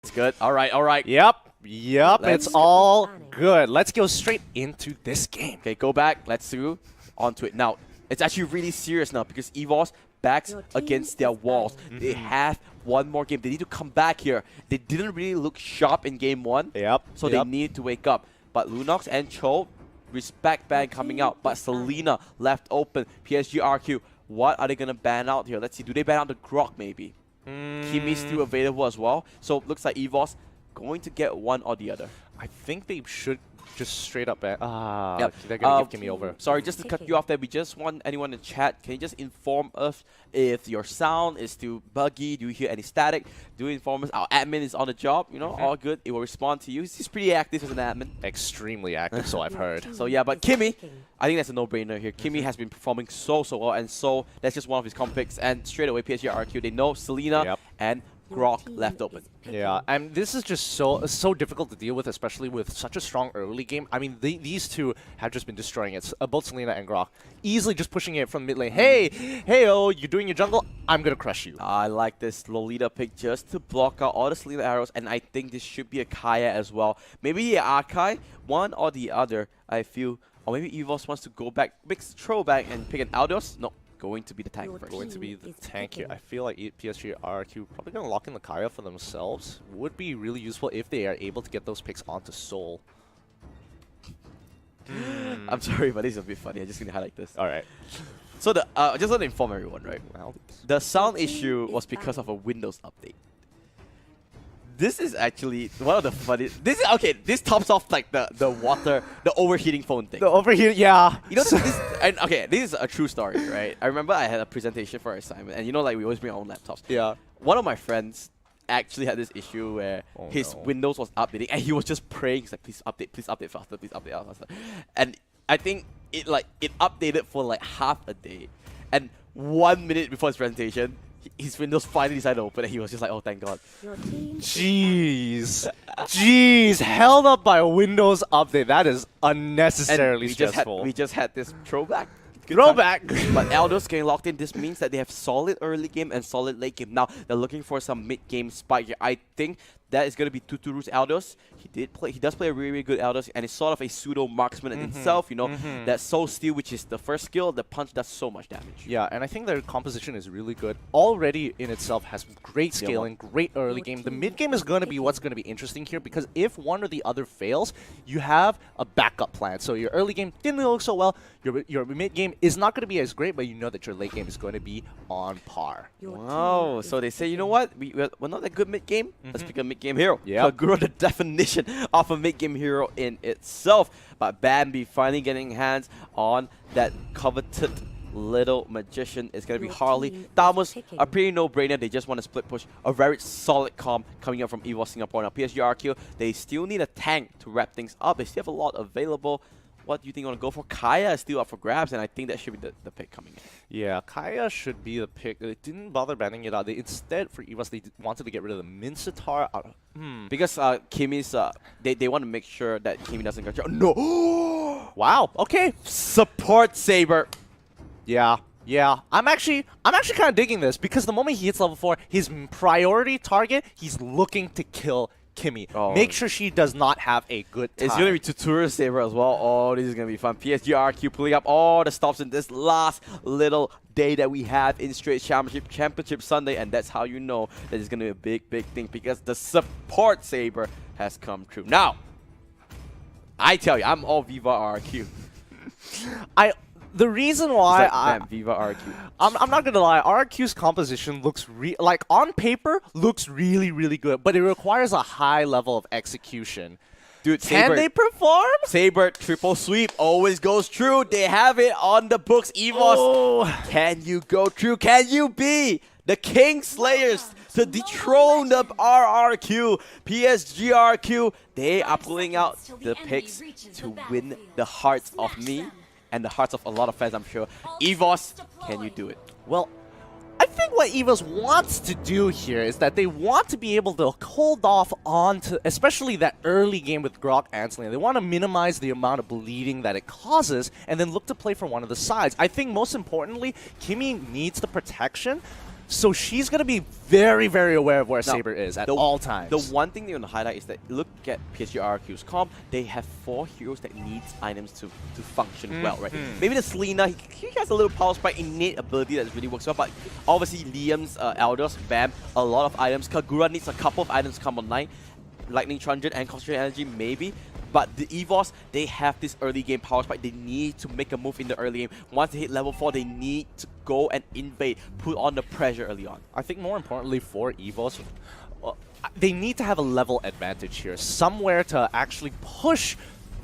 It's good. All right, all right. Yep, it's all good. Let's go straight into this game. Okay, go back. Let's do onto it. Now, it's actually really serious now because Evos backs against their walls. They have one more game. They need to come back here. They didn't really look sharp in game one. So they need to wake up. But Lunox and Cho, respect ban coming out. But Selena left open. PSG RQ, what are they going to ban out here? Let's see. Do they ban out the Grok maybe? Kimmy's still available as well. So looks like Evos going to get one or the other. I think they should just straight up ban. They're going to give Kimmy over. Sorry, just to cut you off there, we just want anyone in chat, can you just inform us if your sound is still buggy? Do you hear any static? Do inform us. Our admin is on the job, you know, all good. It will respond to you. He's pretty active as an admin. Extremely active, so I've heard. So yeah, but Kimmy, I think that's a no-brainer here. Kimmy has been performing so well, and so that's just one of his comp picks. And straight away, PSG RQ, they know Selena and Grok left open. Yeah, and this is just so difficult to deal with, especially with such a strong early game. I mean, these two have just been destroying it. Both Selena and Grok, easily just pushing it from mid lane. Hey, oh, you're doing your jungle. I'm gonna crush you. I like this Lolita pick just to block out all the Selena arrows, and I think this should be a Kaya as well. Maybe the Arkai, one or the other. I feel, or maybe Evos wants to go back, mix throwback and pick an Aldos. No. Going to be the tank first. Going to be the tank here. I feel like PSG RQ probably going to lock in the Kaya for themselves. Would be really useful if they are able to get those picks onto Soul. I'm sorry, but this is a bit funny. I'm just going to highlight this. All right. So I just want to inform everyone, right? The sound issue was because of a Windows update. This is actually one of the funniest. This is okay. This tops off like the overheating phone thing. The overheat, yeah. You know, this is a true story, right? I remember I had a presentation for an assignment, and you know, like we always bring our own laptops. Yeah. One of my friends actually had this issue where his Windows was updating, and he was just praying, he's like, please update faster, please update faster. And I think it updated for like half a day, and 1 minute before his presentation, his Windows finally decided to open, and he was just like, oh, thank God. Jeez, held up by a Windows update. That is unnecessarily stressful. We just had this throwback. But Aldos getting locked in. This means that they have solid early game and solid late game. Now they're looking for some mid game spike here. I think that is going to be Tuturu's Aldos. He does play a really good Aldos, and it's sort of a pseudo marksman in itself. You know, that Soul Steal, which is the first skill, the punch does so much damage. Yeah, and I think their composition is really good. Already in itself has great scaling, great early game. The mid game is going to be what's going to be interesting here, because if one or the other fails, you have a backup plan. So your early game didn't look so well. Your mid game is not going to be as great, but you know that your late game is going to be on par. Wow, so they say, you know what? We're not that good mid game. Let's pick a mid game hero. Yeah, Kagura, the definition of a mid game hero in itself. But Bambi finally getting hands on that coveted little magician. Is going to be Harley. Tamos, a pretty no-brainer. They just want to split push. A very solid comp coming up from Evos Singapore. Now PSG RQ, they still need a tank to wrap things up. They still have a lot available. What do you think you want to go for? Kaya is still up for grabs, and I think that should be the pick coming in. Yeah, Kaya should be the pick. They didn't bother banning it out. Instead, for Evos, they wanted to get rid of the Mincetar. Because Kimmy's, they want to make sure that Kimmy doesn't get you. No! Wow, okay. Support Saber. Yeah. I'm actually kind of digging this, because the moment he hits level 4, his priority target, he's looking to kill Kimmy. Make sure she does not have a good time. It's going to be Tutorial Saber as well. Oh, this is going to be fun. PSG RQ pulling up all the stops in this last little day that we have in Straits Championship Sunday, and that's how you know that it's going to be a big thing, because the support Saber has come true. Now, I tell you, I'm all Viva RQ. The reason why Viva RQ. I'm not gonna lie, RQ's composition looks like on paper looks really good, but it requires a high level of execution. Dude, can they perform? Saber triple sweep always goes true. They have it on the books. Evos, can you go true? Can you be the King Slayers to dethrone the RRQ? PSG RQ, they are pulling out the picks to win the hearts of me and the hearts of a lot of fans, I'm sure. Evos, can you do it? Well, I think what Evos wants to do here is that they want to be able to hold off on to, especially that early game with Grok and Selena. They want to minimize the amount of bleeding that it causes and then look to play for one of the sides. I think most importantly, Kimmy needs the protection So she's going to be very, very aware of where Now, Saber is at all times. The one thing they want to highlight is that look at PSG RQ's comp. They have 4 heroes that needs items to function well, right? Maybe the Selena, he has a little power spike, innate ability that really works well, but obviously Liam's Elders, Bam, a lot of items. Kagura needs a couple of items to come online. Lightning Transient and Concentrated Energy, maybe. But the Evos, they have this early game power spike. They need to make a move in the early game. Once they hit level 4, they need to go and invade, put on the pressure early on. I think more importantly for Evos, they need to have a level advantage here. Somewhere to actually push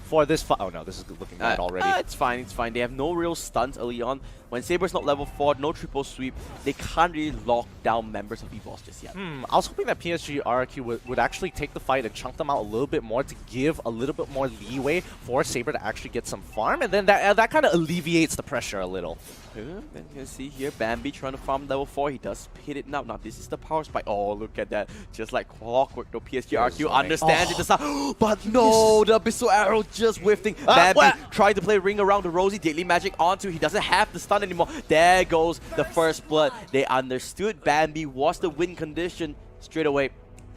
for this fight. Oh no, this is looking bad already. It's fine, it's fine. They have no real stunts early on. When Saber's not level 4, no triple sweep, they can't really lock down members of Evos just yet. I was hoping that PSG RQ would actually take the fight and chunk them out a little bit more to give a little bit more leeway for Saber to actually get some farm, and then that kind of alleviates the pressure a little. Then you can see here, Bambi trying to farm level 4. He does hit it now. Now this is the power spike. Oh, look at that. Just like clockwork, the PSG RQ understands it. But no, the Abyssal Arrow just whiffing. Bambi tried to play ring around the Rosie. Deadly Magic onto. He doesn't have the stun anymore. There goes the first blood. They understood Bambi was the win condition. Straight away,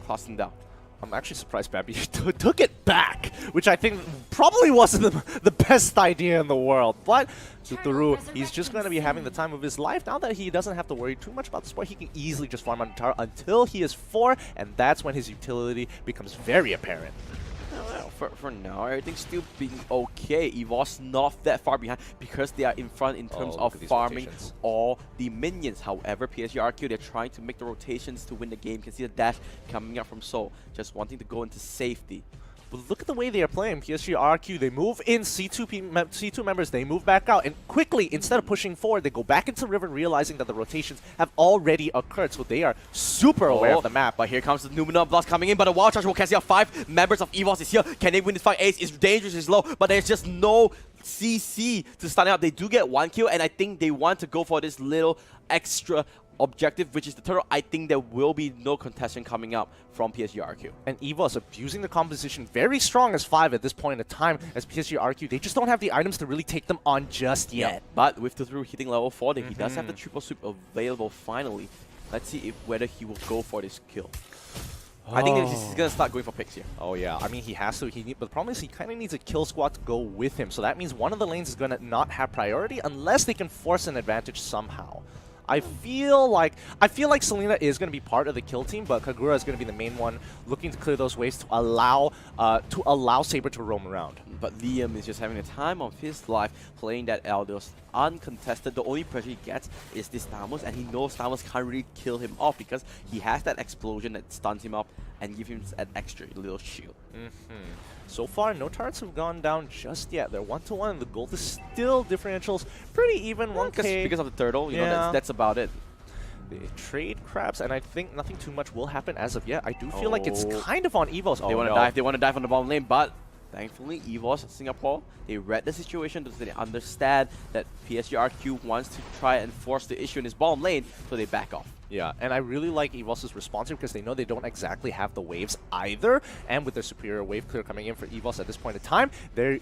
crossing down. I'm actually surprised Bambi took it back, which I think probably wasn't the best idea in the world. But Tutaru, he's just going to be having the time of his life. Now that he doesn't have to worry too much about the sport, he can easily just farm on the tower until he is 4, and that's when his utility becomes very apparent. For now, everything's still being okay. Evos not that far behind because they are in front in terms of farming all the minions. However, PSG RQ, they're trying to make the rotations to win the game. You can see the dash coming up from Seoul, just wanting to go into safety. But look at the way they are playing. PSG RQ, they move in, C2 members, they move back out, and quickly, instead of pushing forward, they go back into River, realizing that the rotations have already occurred, so they are super aware of the map. But here comes the Numenor Blast coming in, but the Wild Charge will cancel out 5 members of Evos is here. Can they win this fight? Ace is dangerous, is low, but there's just no CC to stun out. They do get 1 kill, and I think they want to go for this little extra objective, which is the turtle. I think there will be no contestation coming up from PSG RQ. And Evos abusing the composition, very strong as 5 at this point in time, as PSG RQ, they just don't have the items to really take them on just yet. Yeah, but with Tutaru hitting level 4, he does have the triple sweep available finally. Let's see whether he will go for this kill. I think he's going to start going for picks here. Oh yeah, I mean he has to. But the problem is he kind of needs a kill squad to go with him. So that means one of the lanes is going to not have priority unless they can force an advantage somehow. I feel like Selena is going to be part of the kill team, but Kagura is going to be the main one looking to clear those waves to allow Saber to roam around. But Liam is just having the time of his life playing that Eldos uncontested. The only pressure he gets is this Thanos, and he knows Thanos can't really kill him off because he has that explosion that stuns him up and gives him an extra little shield. So far, no turrets have gone down just yet. They're 1-1, and the gold is still differentials pretty even. 1K. Because of the turtle, you know, that's about it. They trade crabs, and I think nothing too much will happen as of yet. I do feel like it's kind of on Evos. They want to dive. They want to dive on the bottom lane, but thankfully, Evos Singapore, they read the situation. They understand that PSG RQ wants to try and force the issue in his bottom lane, so they back off. Yeah, and I really like Evos' response here because they know they don't exactly have the waves either. And with their superior wave clear coming in for Evos at this point in time, they're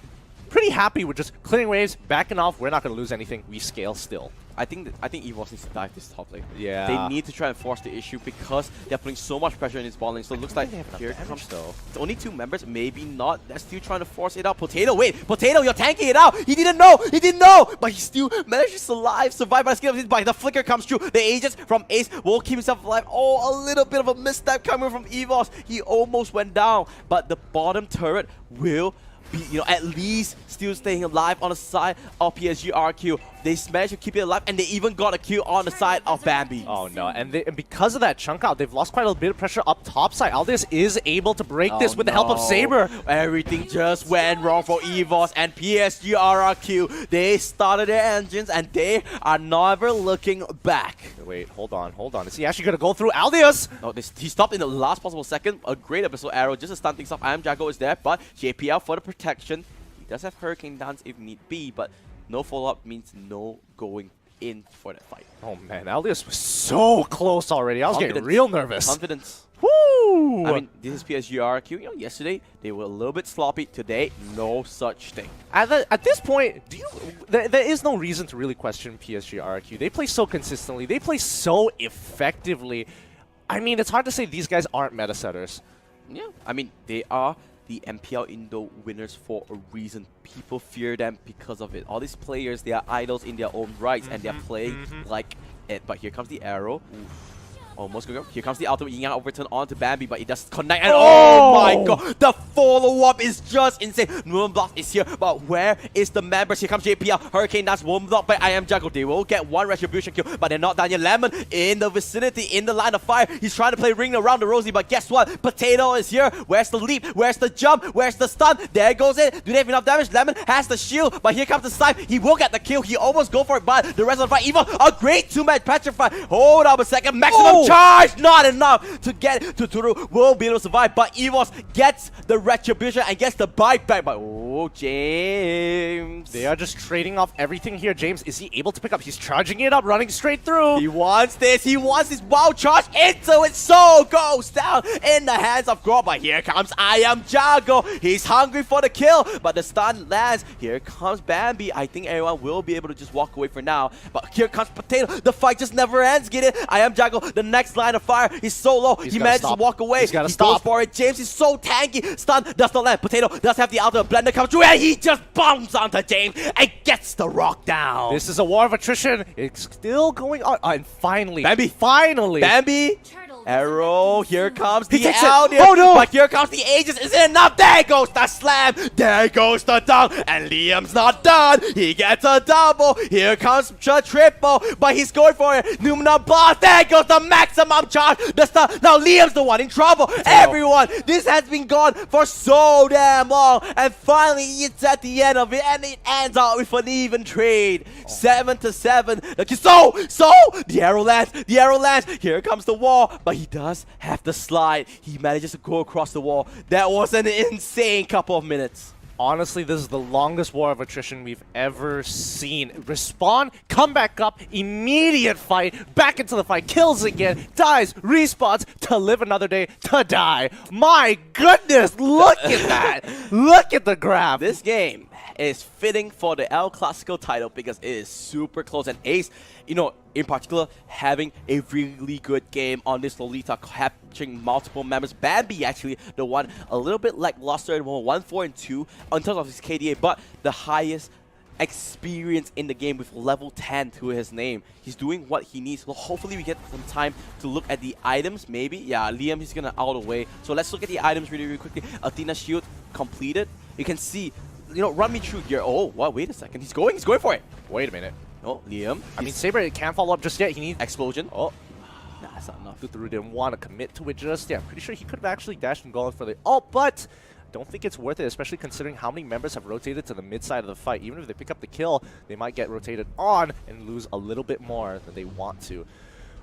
pretty happy with just clearing waves, backing off. We're not going to lose anything. We scale still. I think Evos needs to dive this top lane. Yeah. They need to try and force the issue because they're putting so much pressure in his ball lane. So it looks like here comes though. It's only 2 members, maybe not. They're still trying to force it out. Potato, wait, Potato, you're tanking it out. He didn't know. He didn't know, but he still managed to survive by the skin of his body. The flicker comes through. The Aegis from Ace will keep himself alive. Oh, a little bit of a misstep coming from Evos. He almost went down, but the bottom turret will be, at least still staying alive on the side of PSG RQ. They managed to keep it alive, and they even got a kill on the side of Bambi. Oh no, and because of that chunk out, they've lost quite a bit of pressure up top side. Aldous is able to break this with the help of Saber. Everything just went wrong for Evos and PSG RQ. They started their engines, and they are never looking back. Wait, hold on. Is he actually going to go through Aldous? No, he stopped in the last possible second. A great Abyssal Arrow just to stun things off. I Am Jago is there, but JPL for the protection. He does have Hurricane Dance if need be, but no follow-up means no going in for that fight. Oh man, Aldous was so close already. I was getting real nervous. Confidence. Woo! I mean, this is PSGRQ. You know, yesterday they were a little bit sloppy. Today, no such thing. At this point, there is no reason to really question PSGRQ. They play so consistently. They play so effectively. I mean, it's hard to say these guys aren't meta setters. Yeah, I mean, they are the MPL Indo winners for a reason. People fear them because of it. All these players, they are idols in their own rights, and they're playing like it. But here comes the arrow. Almost going. Here comes the ultimate Yin Yang overturn onto Bambi, but it does connect. And oh my god, the follow-up is just insane. Moonblock is here, but where is the members? Here comes JPL. Hurricane, that's Moonblock by I Am Juggle. They will get one retribution kill, but they're not done yet. Lemon in the vicinity, in the line of fire. He's trying to play ring around the Rosie, but guess what? Potato is here. Where's the leap? Where's the jump? Where's the stun? There goes it. Do they have enough damage? Lemon has the shield, but here comes the snipe. He will get the kill. He almost go for it, but the rest of the fight, Evos, a great two-match petrify. Hold up a second. Maximum charge! Not enough to get to Turu. Will be able to survive, but Evos gets the retribution and gets the bike back. But oh, James. They are just trading off everything here. James, is he able to pick up? He's charging it up, running straight through. He wants this. He wants this wild charge into it. So goes down in the hands of Grob. But here comes I Am Jago. He's hungry for the kill, but the stun lands. Here comes Bambi. I think everyone will be able to just walk away for now. But here comes Potato. The fight just never ends. Get it? I Am Jago. The next line of fire. He's so low. He manages to walk away. He goes for it. James is so tanky. Stun does not land. Potato does have the ultimate. Blender comes through and he just bounces onto James and gets the rock down. This is a war of attrition. It's still going on. And finally. Bambi. Finally. Bambi. Arrow, here comes the Aldian. Oh no! But here comes the Aegis. Is it enough? There goes the slam. There goes the dunk. And Liam's not done. He gets a double. Here comes the triple. But he's going for it. Numina blast. There goes the maximum charge. The stun. Now Liam's the one in trouble. Everyone, this has been gone for so damn long. And finally, it's at the end of it. And it ends out with an even trade. 7-7. So, the arrow lands. The arrow lands. Here comes the wall. But he does have the slide. He manages to go across the wall. That was an insane couple of minutes. Honestly, this is the longest war of attrition we've ever seen. Respawn, come back up, immediate fight, back into the fight, kills again, dies, respawns to live another day, to die. My goodness, look at that. Look at the graph. This game is fitting for the El Clasico title because it is super close. And Ace, you know, in particular, having a really good game on this Lolita, capturing multiple members. Bambi actually the one a little bit lackluster at 1-4-2 in terms of his KDA, but the highest experience in the game with level 10 to his name. He's doing what he needs. Well, hopefully we get some time to look at the items, maybe. Yeah, Liam is gonna out of the way. So let's look at the items really quickly. Athena shield completed. You can see, you know, run me through here. Oh, what? Wait a second. He's going for it. Wait a minute. Oh, Liam. I mean, Saber can't follow up just yet. He needs explosion. Oh. Nah, that's not enough. Through didn't want to commit to it just yet. I'm pretty sure he could have actually dashed and gone for the ult, but don't think it's worth it, especially considering how many members have rotated to the mid side of the fight. Even if they pick up the kill, they might get rotated on and lose a little bit more than they want to.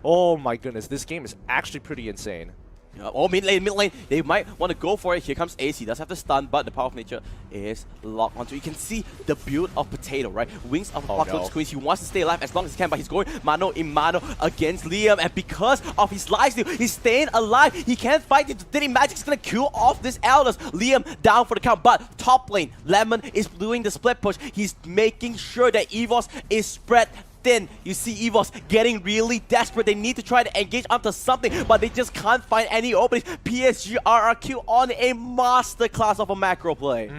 Oh my goodness, this game is actually pretty insane. Oh, mid lane, they might want to go for it. Here comes Ace. He does have the stun, but the power of nature is locked onto. You can see the build of Potato, right? Wings of Apocalypse Queen. He wants to stay alive as long as he can, but he's going mano in mano against Liam. And because of his lifesteal, he's staying alive. He can't fight it. Diddy Magic's going to kill off this Elders. Liam down for the count, but top lane, Lemon is doing the split push. He's making sure that Evos is spread thin. You see Evos getting really desperate. They need to try to engage onto something, but they just can't find any openings. PSGRQ on a masterclass of a macro play.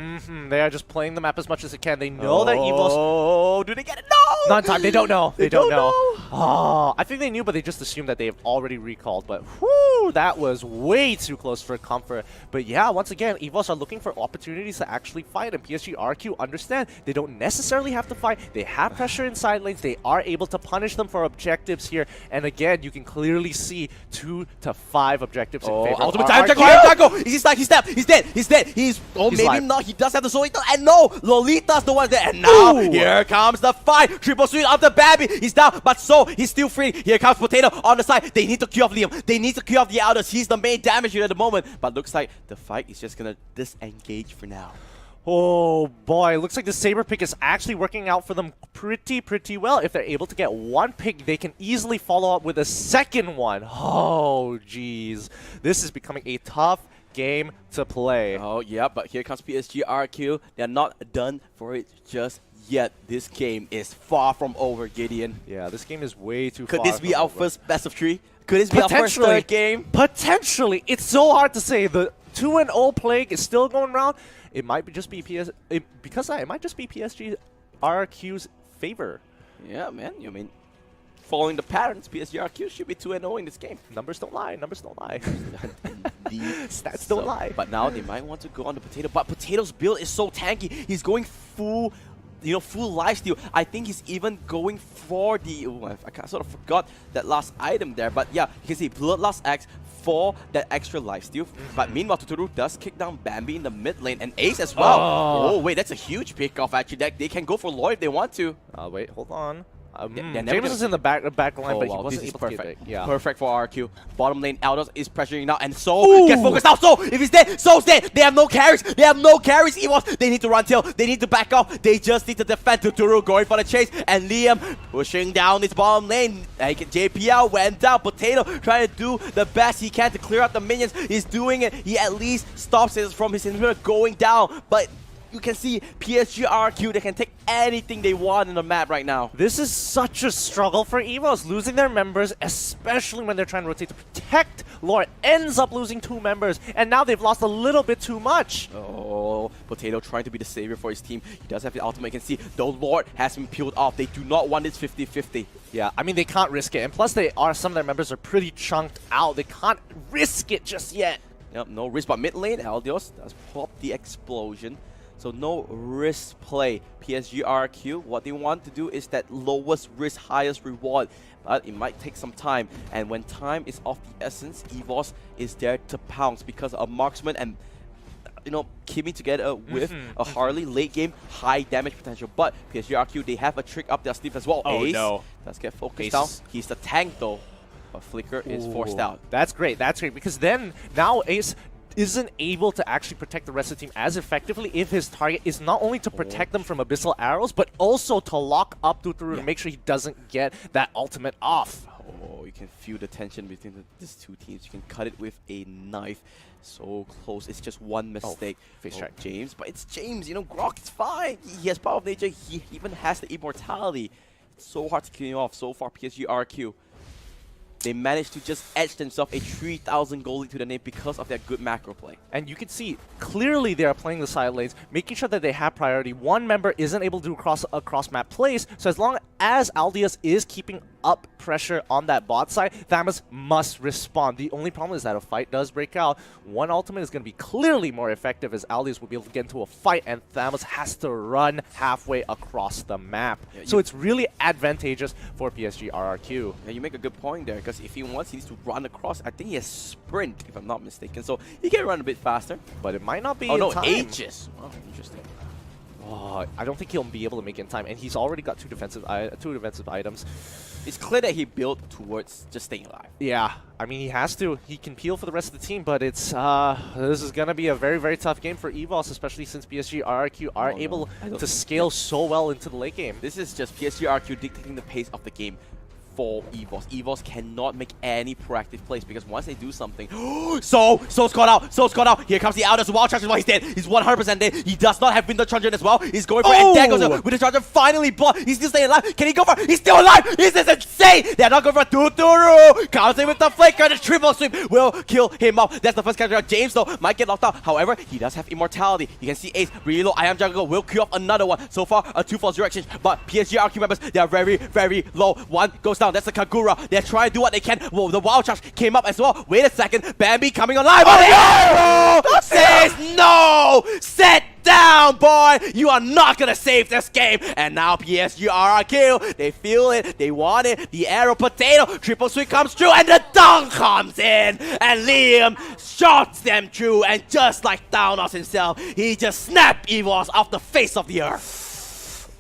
They are just playing the map as much as they can. They know that Evos... Oh, do they get it? No! Not in time. They don't know. They don't know. Oh, I think they knew, but they just assumed that they have already recalled. But whoo, that was way too close for comfort. But yeah, once again, Evos are looking for opportunities to actually fight, and PSGRQ understand they don't necessarily have to fight. They have pressure in side lanes. They are able to punish them for objectives here. And again, you can clearly see 2 to 5 objectives in favor ultimate of time, Jaco! He's stuck, he's dead, he's dead, he's dead. He's maybe live. Not, he does have the soul, and no, Lolita's the one there. And now, here comes the fight. Triple sweep of the Babby. He's down, but so, he's still free. Here comes Potato on the side. They need to kill off Liam. They need to kill off the Elders. He's the main damage here at the moment. But looks like the fight is just gonna disengage for now. Oh boy, looks like the Saber pick is actually working out for them pretty well. If they're able to get one pick, they can easily follow up with a second one. Oh jeez. This is becoming a tough game to play. Oh yeah, but here comes PSG RQ. They're not done for it just yet. This game is far from over, Gideon. Yeah, this game is way too far. Could this be our over. first best of 3? Could this be our first third game? Potentially. It's so hard to say. The 2-0 plague is still going around. It might just be it might just be PSG RQ's favor. Yeah, man. You mean, following the patterns, PSG RQ should be 2-0 in this game. Numbers don't lie. Numbers don't lie. The stats don't lie. But now they might want to go on the Potato. But Potato's build is so tanky. He's going full, full lifesteal. I think he's even going for the. I sort of forgot that last item there. But yeah, you can see Bloodlust X for that extra lifesteal. But meanwhile, Tuturu does kick down Bambi in the mid lane and Ace as well. Oh wait, that's a huge pick off actually. They can go for Lloyd if they want to. Wait, hold on. James is in the back line, but he this wasn't is able perfect. to get it. Yeah. Perfect for RQ. Bottom lane, Aldos is pressuring now, and So gets focused now. So if he's dead, So's dead. They have no carries. They have no carries. Evos, they need to run tail. They need to back off. They just need to defend. Tuturu going for the chase, and Liam pushing down his bottom lane. JPL went down. Potato trying to do the best he can to clear out the minions. He's doing it. He at least stops it from his inhibitor going down, but you can see PSG RQ, they can take anything they want in the map right now. This is such a struggle for Evos, losing their members, especially when they're trying to rotate to protect Lord. Ends up losing 2 members, and now they've lost a little bit too much. Oh, Potato trying to be the savior for his team. He does have the ultimate. You can see the Lord has been peeled off. They do not want this 50-50. Yeah, I mean, they can't risk it, and plus some of their members are pretty chunked out. They can't risk it just yet. Yep, no risk, but mid lane, Aldios does pop the explosion. So no risk play. PSG RQ, what they want to do is that lowest risk, highest reward. But it might take some time. And when time is of the essence, Evos is there to pounce because a marksman and keeping together with a Harley late game, high damage potential. But PSG RQ, they have a trick up their sleeve as well. Oh, Ace no. does get focused down. He's the tank though. But Flicker is forced out. That's great. That's great because then now Ace isn't able to actually protect the rest of the team as effectively if his target is not only to protect them from abyssal arrows, but also to lock up Tuturu to make sure he doesn't get that ultimate off. Oh, you can feel the tension between these two teams. You can cut it with a knife. So close. It's just one mistake. Face track. James, but it's James. Grok is fine. He has power of nature. He even has the immortality. It's so hard to kill him off. So far, PSG RQ. They managed to just etch themselves a 3,000 goal lead to the name because of their good macro play. And you can see clearly they are playing the side lanes, making sure that they have priority. One member isn't able to do cross map plays, so as long as Aldius is keeping up pressure on that bot side, Thamus must respond. The only problem is that a fight does break out. One ultimate is going to be clearly more effective as Aldius will be able to get into a fight, and Thamus has to run halfway across the map. Yeah, so it's really advantageous for PSG RRQ. Yeah, you make a good point there, because if he wants, he needs to run across. I think he has sprint, if I'm not mistaken, so he can run a bit faster. But it might not be ages. Oh, interesting. Oh, I don't think he'll be able to make it in time, and he's already got two defensive items. It's clear that he built towards just staying alive. Yeah, I mean, he has to. He can peel for the rest of the team, but it's this is going to be a very, very tough game for Evos, especially since PSG RRQ are able to scale so well into the late game. This is just PSG RRQ dictating the pace of the game for Evos. Evos cannot make any proactive plays because once they do something, So's caught out. So's caught out. Here comes the Aldous. Wild Charger. He's dead. He's 100% dead. He does not have Winter Charger as well. He's going for it. And there goes Winter Charger. Finally blocked. He's still staying alive. Can he go for it? He's still alive. This is insane. They're not going for Tuturu. Counting with the flicker. The triple sweep will kill him off. That's the first character. James though might get locked out. However, he does have immortality. You can see Ace really low. I am Jungle will kill off another one. So far, a 2-4-0 exchange. But PSG RQ members, they are very, very low. One goes down. That's the Kagura. They're trying to do what they can. Whoa, the Wild Charge came up as well. Wait a second. Bambi coming alive. Oh, no! Says no! Sit down, boy! You are not gonna save this game. And now PSG RRQ. They feel it. They want it. The arrow potato. Triple sweep comes through. And the dunk comes in. And Liam shots them through. And just like Thanos himself, he just snapped Evos off the face of the earth.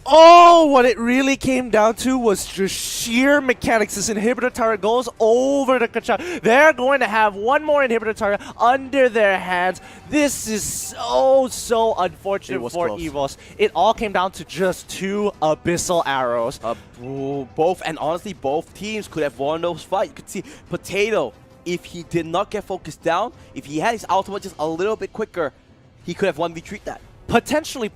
Oh, what it really came down to was just sheer mechanics. This inhibitor turret goes over to Kachuk. They're going to have one more inhibitor turret under their hands. This is so unfortunate for close. Evos. It all came down to just 2 abyssal arrows. Both, and honestly, both teams could have won those fights. You could see Potato, if he did not get focused down, if he had his ultimate just a little bit quicker, he could have 1v3'd that. Potentially,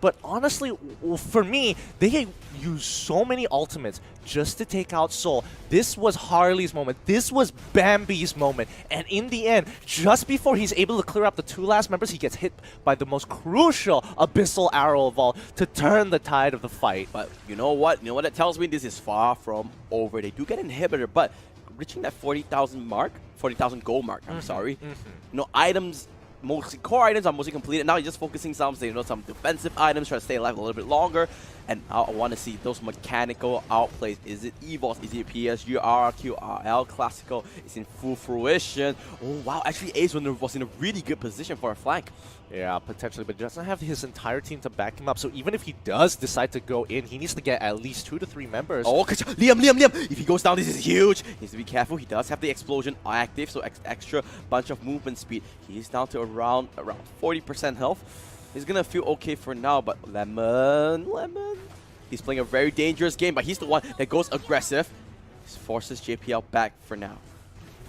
but honestly, for me, they used so many ultimates just to take out Soul. This was Harley's moment. This was Bambi's moment. And in the end, just before he's able to clear up the 2 last members, he gets hit by the most crucial Abyssal Arrow of all to turn the tide of the fight. But you know what? You know what that tells me? This is far from over. They do get an inhibitor, but reaching that 40,000 mark, 40,000 gold mark, I'm sorry. You know, items, mostly core items are mostly completed. Now you're just focusing some defensive items, trying to stay alive a little bit longer. And I want to see those mechanical outplays. Is it Evos? Is it PSG, RRQ, RL Classical? It's in full fruition. Oh wow, actually Ace was in a really good position for a flank. Yeah, potentially, but he doesn't have his entire team to back him up. So even if he does decide to go in, he needs to get at least 2 to 3 members. Oh, Liam! If he goes down, this is huge. He needs to be careful. He does have the explosion active, so extra bunch of movement speed. He's down to around 40% health. He's gonna feel okay for now, but Lemon. He's playing a very dangerous game, but he's the one that goes aggressive. He forces JPL back for now.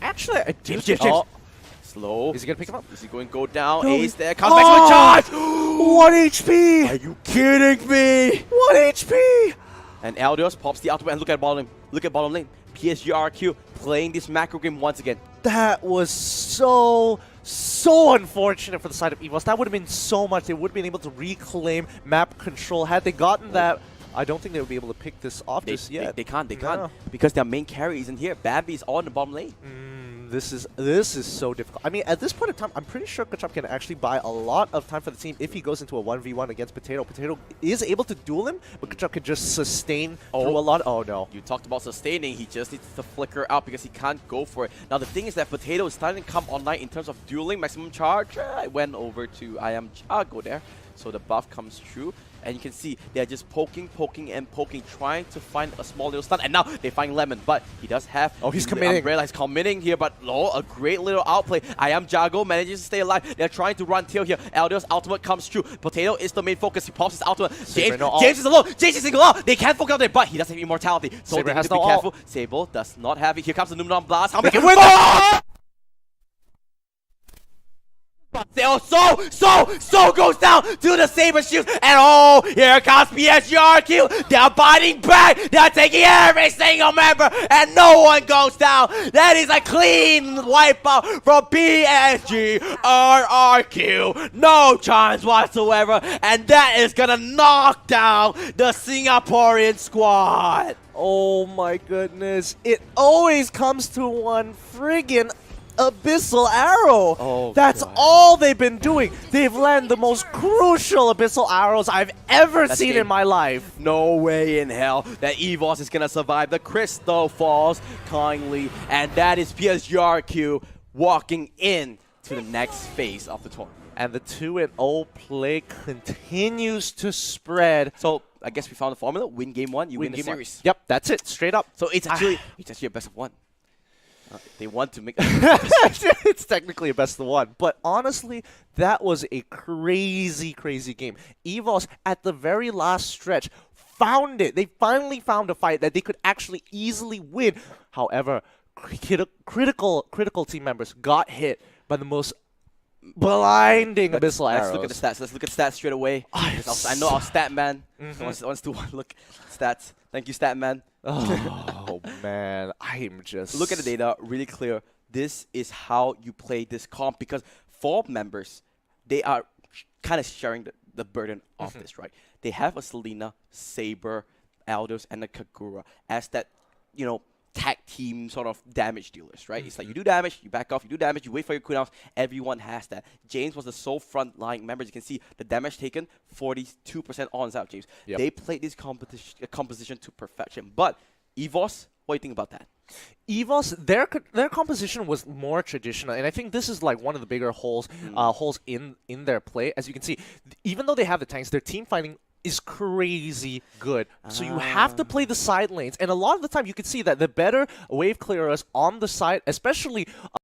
Actually, James. Slow. Is he gonna pick him up? Is he going to go down? No. Ace there. Comes back to a charge! 1 HP! Are you kidding me? 1 HP! And Eldios pops the ultimate and look at bottom lane. Look at bottom lane. PSG RQ playing this macro game once again. That was so unfortunate for the side of Evos. That would have been so much. They would have been able to reclaim map control. Had they gotten that, I don't think they would be able to pick this off just yet. They can't. Because their main carry isn't here. Bambi's on the bottom lane. This is so difficult. I mean, at this point in time, I'm pretty sure Kachuk can actually buy a lot of time for the team if he goes into a 1v1 against Potato. Potato is able to duel him, but Kachuk can just sustain through a lot. Oh, no. You talked about sustaining. He just needs to flicker out because he can't go for it. Now, the thing is that Potato is starting to come online in terms of dueling. Maximum charge. I went over to I am Jago there. So the buff comes true. And you can see they're just poking, trying to find a small little stun. And now they find Lemon, but he does have... Oh, he's committing. Umbrella. He's committing here, but a great little outplay. I am Jago manages to stay alive. They're trying to run tail here. Elder's ultimate comes true. Potato is the main focus. He pops his ultimate. James is alone. James is single out. They can't focus on it, but he does have immortality. So Saber they has have to be careful. Sable does not have it. Here comes the Numenon Blast. How many can win? So goes down to the Saber Shields, and oh, here comes PSGRQ. They're biting back. They're taking every single member, and no one goes down. That is a clean wipeout from PSGRQ. No chance whatsoever, and that is gonna knock down the Singaporean squad. Oh my goodness. It always comes to one friggin' Abyssal Arrow. Oh, that's God. all they've been doing. They've landed the most crucial Abyssal Arrows I've ever seen in my life. No way in hell that Evos is gonna survive. The crystal falls kindly, and that is PSGRQ walking in to the next phase of the tournament. And the 2-0 play continues to spread. So I guess we found the formula. Win game 1, you win the series. Yep, that's it. Straight up. So it's actually a best of 1. They want to make it's technically a best of 1, but honestly, that was a crazy game. Evos, at the very last stretch, found it. They finally found a fight that they could actually easily win. However, critical team members got hit by the most blinding Abyssal Arrows. Let's look at the stats. Let's look at stats straight away. I know our stat man wants to look at stats. Thank you, stat man. Oh man, I'm just... Look at the data, really clear. This is how you play this comp, because 4 members, they are kind of sharing the burden of this, right? They have a Selena, Saber, Aldous, and a Kagura as that, tag team sort of damage dealers, right? It's like you do damage, you back off, you do damage, you wait for your cooldowns. Everyone has that. James was the sole front-line member. You can see the damage taken, 42% on out, James. Yep. They played this composition to perfection. But Evos, what do you think about that? Evos, their composition was more traditional, and I think this is like one of the bigger holes in their play. As you can see, even though they have the tanks, their team fighting is crazy good. So you have to play the side lanes. And a lot of the time, you can see that the better wave clearers on the side, especially